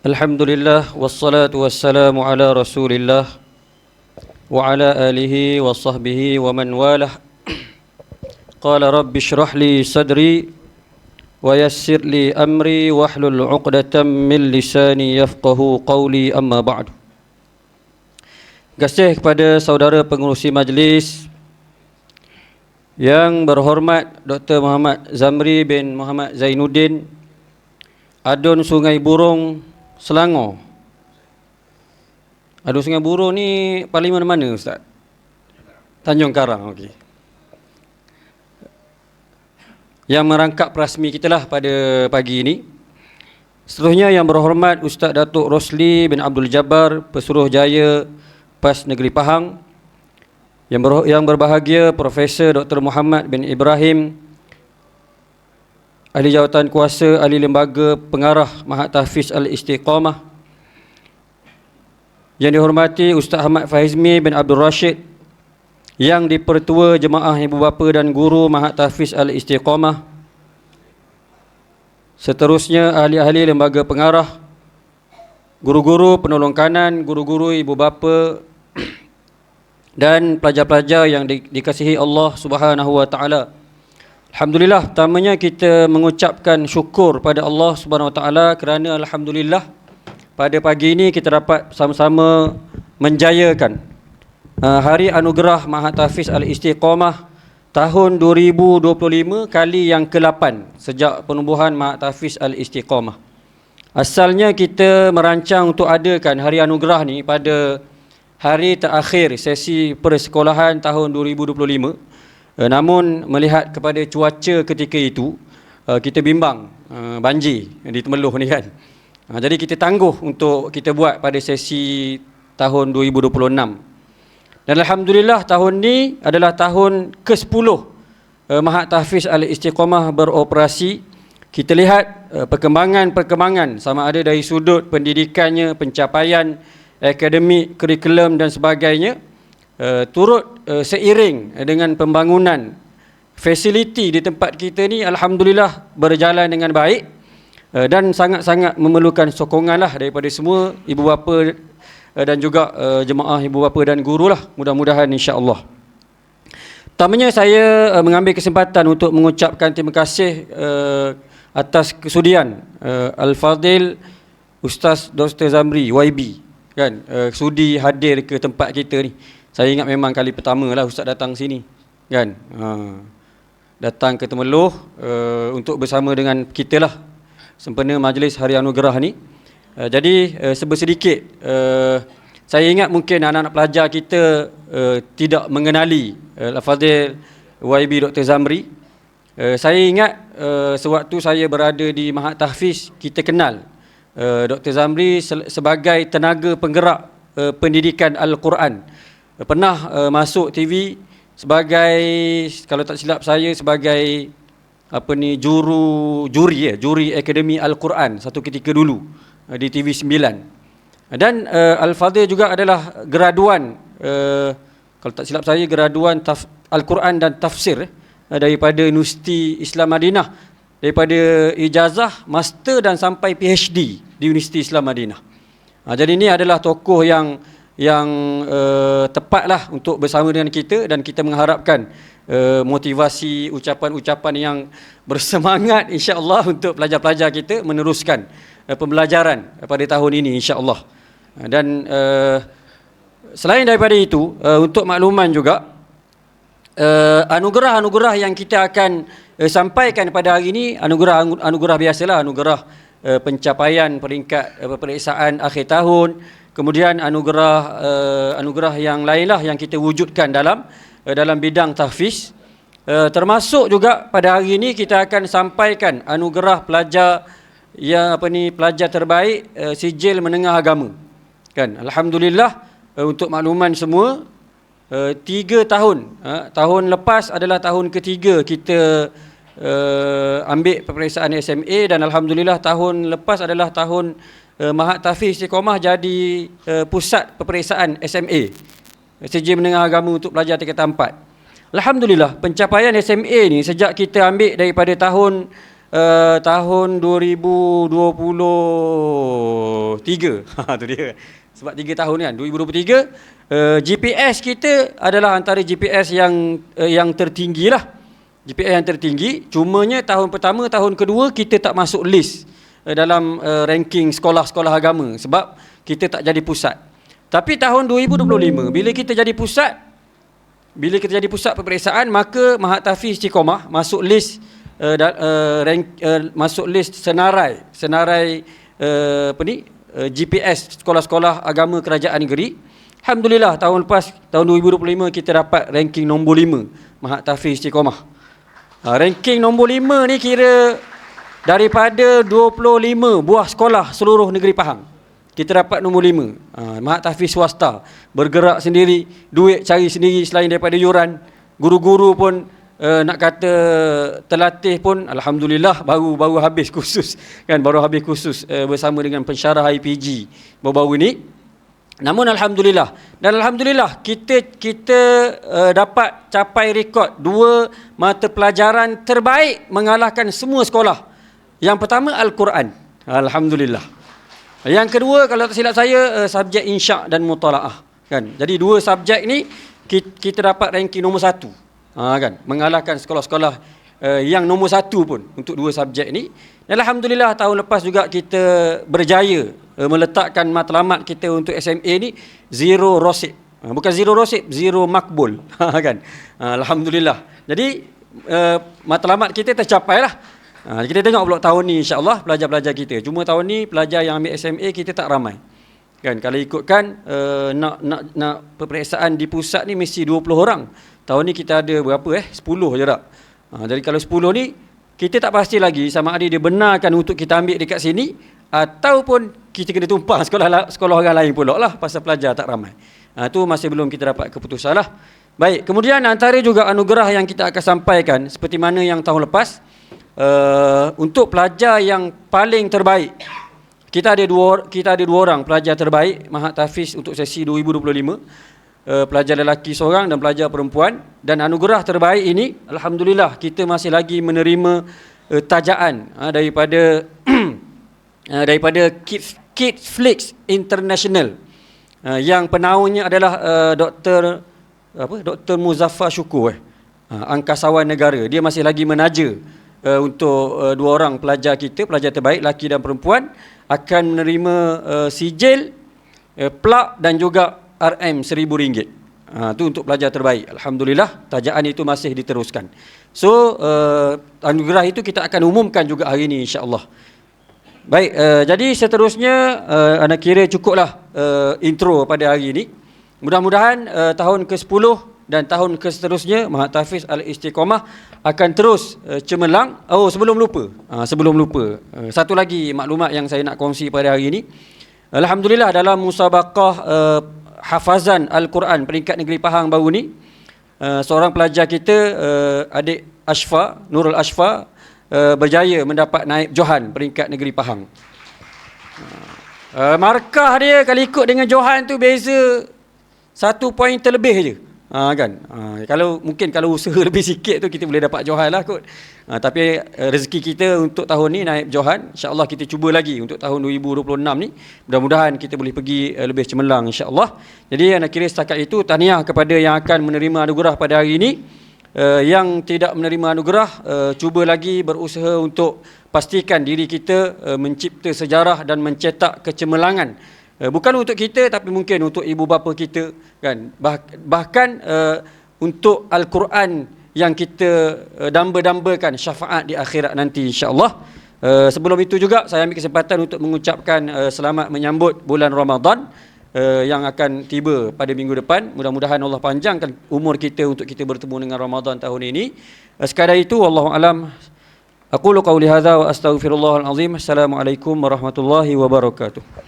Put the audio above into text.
Alhamdulillah wassalatu wassalamu ala Rasulillah wa ala alihi wa sahbihi wa man walah. Qala rabbi shrah li sadri wa yassir li amri wahlul 'uqdatam min lisani yafqahu qawli, amma ba'du. Terima kasih kepada saudara pengerusi majlis yang berhormat Dr. Muhammad Zamri bin Muhammad Zainuddin, Adun Sungai Burung, Selangor. Adun Sungai Burung ni parlimen mana Ustaz? Tanjung Karang, okey. Yang merangkap rasmi kita lah pada pagi ini. Seterusnya yang berhormat Ustaz Datuk Rosli bin Abdul Jabbar, Pesuruhjaya PAS Negeri Pahang. Yang berbahagia Profesor Dr. Muhammad bin Ibrahim, Ahli Jawatan Kuasa Ahli Lembaga Pengarah Mahat Tahfiz Al-Istiqamah. Yang dihormati Ustaz Ahmad Faizmi bin Abdul Rashid, yang dipertua Jemaah Ibu Bapa dan Guru Mahat Tahfiz Al-Istiqamah. Seterusnya ahli-ahli lembaga pengarah, guru-guru penolong kanan, guru-guru ibu bapa dan pelajar-pelajar yang dikasihi Allah Subhanahu wa taala. Alhamdulillah, pertamanya kita mengucapkan syukur pada Allah Subhanahu wa taala kerana alhamdulillah pada pagi ini kita dapat sama-sama menjayakan Hari Anugerah Mahat Tahfiz Al-Istiqamah tahun 2025 kali yang ke-8 sejak penubuhan Mahat Tahfiz Al-Istiqamah. Asalnya kita merancang untuk adakan Hari Anugerah ni pada hari terakhir sesi persekolahan tahun 2025. Namun melihat kepada cuaca ketika itu, kita bimbang banjir di Temeloh ni kan. Jadi kita tangguh untuk kita buat pada sesi tahun 2026. Dan alhamdulillah tahun ni adalah tahun ke-10 Mahat Tahfiz Al-Istiqamah beroperasi. Kita lihat perkembangan sama ada dari sudut pendidikannya, pencapaian akademik, kurikulum dan sebagainya, turut seiring dengan pembangunan fasiliti di tempat kita ni alhamdulillah berjalan dengan baik, dan sangat-sangat memerlukan sokongan lah daripada semua ibu bapa dan juga jemaah ibu bapa dan guru lah, mudah-mudahan insya-Allah. Pertamanya saya mengambil kesempatan untuk mengucapkan terima kasih atas kesudian Al-Fadil Ustaz Dr. Zamri YB kan, sudi hadir ke tempat kita ni. Saya ingat memang kali pertama lah Ustaz datang sini kan, datang ke Temeloh untuk bersama dengan kita lah sempena majlis Hari Anugerah ni. Jadi sebersedikit saya ingat mungkin anak-anak pelajar kita tidak mengenali Al-Fadil YB Dr. Zamri. Saya ingat sewaktu saya berada di Mahat Tahfiz, kita kenal Dr. Zamri sebagai tenaga penggerak pendidikan Al-Quran. Pernah masuk TV sebagai, kalau tak silap saya, sebagai juri Akademi Al-Quran satu ketika dulu di TV 9. Dan Al-Fadil juga adalah graduan, kalau tak silap saya, graduan Al-Quran dan Tafsir daripada Universiti Islam Madinah, daripada ijazah, master dan sampai PhD di Universiti Islam Madinah. Jadi ini adalah tokoh yang tepatlah untuk bersama dengan kita, dan kita mengharapkan motivasi, ucapan-ucapan yang bersemangat insya-Allah untuk pelajar-pelajar kita meneruskan pembelajaran pada tahun ini insya-Allah. Dan selain daripada itu, untuk makluman juga, anugerah-anugerah yang kita akan sampaikan pada hari ini, anugerah biasalah, anugerah pencapaian peringkat peperiksaan akhir tahun, kemudian anugerah yang lainlah yang kita wujudkan dalam bidang tahfiz. Termasuk juga pada hari ini kita akan sampaikan anugerah pelajar pelajar terbaik sijil menengah agama. Kan, alhamdulillah, untuk makluman semua, 3 tahun, tahun lepas adalah tahun ketiga kita ambil peperiksaan SMA, dan alhamdulillah tahun lepas adalah tahun Mahat Tahfiz Istiqamah jadi pusat peperiksaan SMA, sijil menengah agama untuk pelajar tingkatan 4. Alhamdulillah, pencapaian SMA ni sejak kita ambil daripada tahun tahun 2023. Tu dia. Sebab 3 tahun kan, 2023 GPS kita adalah antara GPS yang tertinggi lah. GPS yang tertinggi. Cumanya tahun pertama, tahun kedua kita tak masuk list dalam ranking sekolah-sekolah agama sebab kita tak jadi pusat. Tapi tahun 2025 bila kita jadi pusat peperiksaan, maka Mahat Tahfiz Istiqomah masuk list masuk list senarai GPS sekolah-sekolah agama kerajaan negeri. Alhamdulillah tahun lepas, tahun 2025 kita dapat ranking nombor 5 Mahat Tahfiz Istiqomah. Ranking nombor 5 ni kira daripada 25 buah sekolah seluruh negeri Pahang, kita dapat nombor 5. Mahat Tahfiz swasta, bergerak sendiri, duit cari sendiri selain daripada yuran. Guru-guru pun nak kata terlatih pun alhamdulillah baru habis kursus kan, baru habis kursus bersama dengan pensyarah IPG baru-baru ni. Namun alhamdulillah, dan alhamdulillah kita dapat capai rekod 2 mata pelajaran terbaik mengalahkan semua sekolah. Yang pertama Al-Quran, alhamdulillah. Yang kedua kalau tak silap saya subjek insya' dan mutalaah kan. Jadi 2 subjek ni kita dapat ranking nombor 1. Kan, mengalahkan sekolah-sekolah yang nombor 1 pun untuk 2 subjek ni. Dan alhamdulillah tahun lepas juga kita berjaya meletakkan matlamat kita untuk SMA ni 0 rosib. Bukan 0 rosib, 0 makbul. Kan. Alhamdulillah. Jadi matlamat kita tercapai lah. Kita tengok pula tahun ni insya-Allah pelajar-pelajar kita. Cuma tahun ni pelajar yang ambil SMA kita tak ramai. Kan, kalau ikutkan nak peperiksaan di pusat ni mesti 20 orang. Tahun ni kita ada berapa 10 je tak. Jadi kalau 10 ni kita tak pasti lagi sama ada dia benarkan untuk kita ambil dekat sini ataupun kita kena tumpang sekolah orang lain pula lah pasal pelajar tak ramai. Tu masih belum kita dapat keputusan lah. Baik, kemudian antara juga anugerah yang kita akan sampaikan seperti mana yang tahun lepas, untuk pelajar yang paling terbaik, kita ada dua orang pelajar terbaik Mahat Tahfiz untuk sesi 2025. Pelajar lelaki seorang dan pelajar perempuan. Dan anugerah terbaik ini alhamdulillah kita masih lagi menerima tajaan daripada Kids Flix International, yang penaungnya adalah Dr. Muzaffar Syukur, angkasawan negara. Dia masih lagi menaja untuk 2 orang pelajar kita, pelajar terbaik lelaki dan perempuan, akan menerima sijil, plak dan juga RM RM1,000. Itu untuk pelajar terbaik. Alhamdulillah tajaan itu masih diteruskan. So anugerah itu kita akan umumkan juga hari ini insya-Allah. Baik, jadi seterusnya anda kira cukuplah intro pada hari ini. Mudah-mudahan tahun ke-10 dan tahun ke-seterusnya Mahat Tahfiz Al-Istiqomah akan terus cemerlang. Sebelum lupa, satu lagi maklumat yang saya nak kongsi pada hari ini. Alhamdulillah dalam musabaqah hafazan Al-Quran peringkat negeri Pahang baru ni, seorang pelajar kita, adik Ashfa, Nurul Ashfa, berjaya mendapat naib Johan peringkat negeri Pahang. Markah dia kalau ikut dengan Johan tu beza 1 poin terlebih je. Kalau usaha lebih sikit tu kita boleh dapat Johan lah kot. Tapi rezeki kita untuk tahun ni naib Johan, insya-Allah kita cuba lagi untuk tahun 2026 ni. Mudah-mudahan kita boleh pergi lebih cemerlang insya-Allah. Jadi anda kira setakat itu tahniah kepada yang akan menerima anugerah pada hari ini. Yang tidak menerima anugerah, cuba lagi berusaha untuk pastikan diri kita mencipta sejarah dan mencetak kecemerlangan. Bukan untuk kita tapi mungkin untuk ibu bapa kita kan. Bahkan untuk Al-Quran yang kita damba-dambakan syafaat di akhirat nanti insya-Allah. Sebelum itu juga saya ambil kesempatan untuk mengucapkan selamat menyambut bulan Ramadan yang akan tiba pada minggu depan. Mudah-mudahan Allah panjangkan umur kita untuk kita bertemu dengan Ramadan tahun ini. Sekadar itu, wallahu alam. Aqulu qawli hadza wa astaghfirullahal azim. Assalamualaikum warahmatullahi wabarakatuh.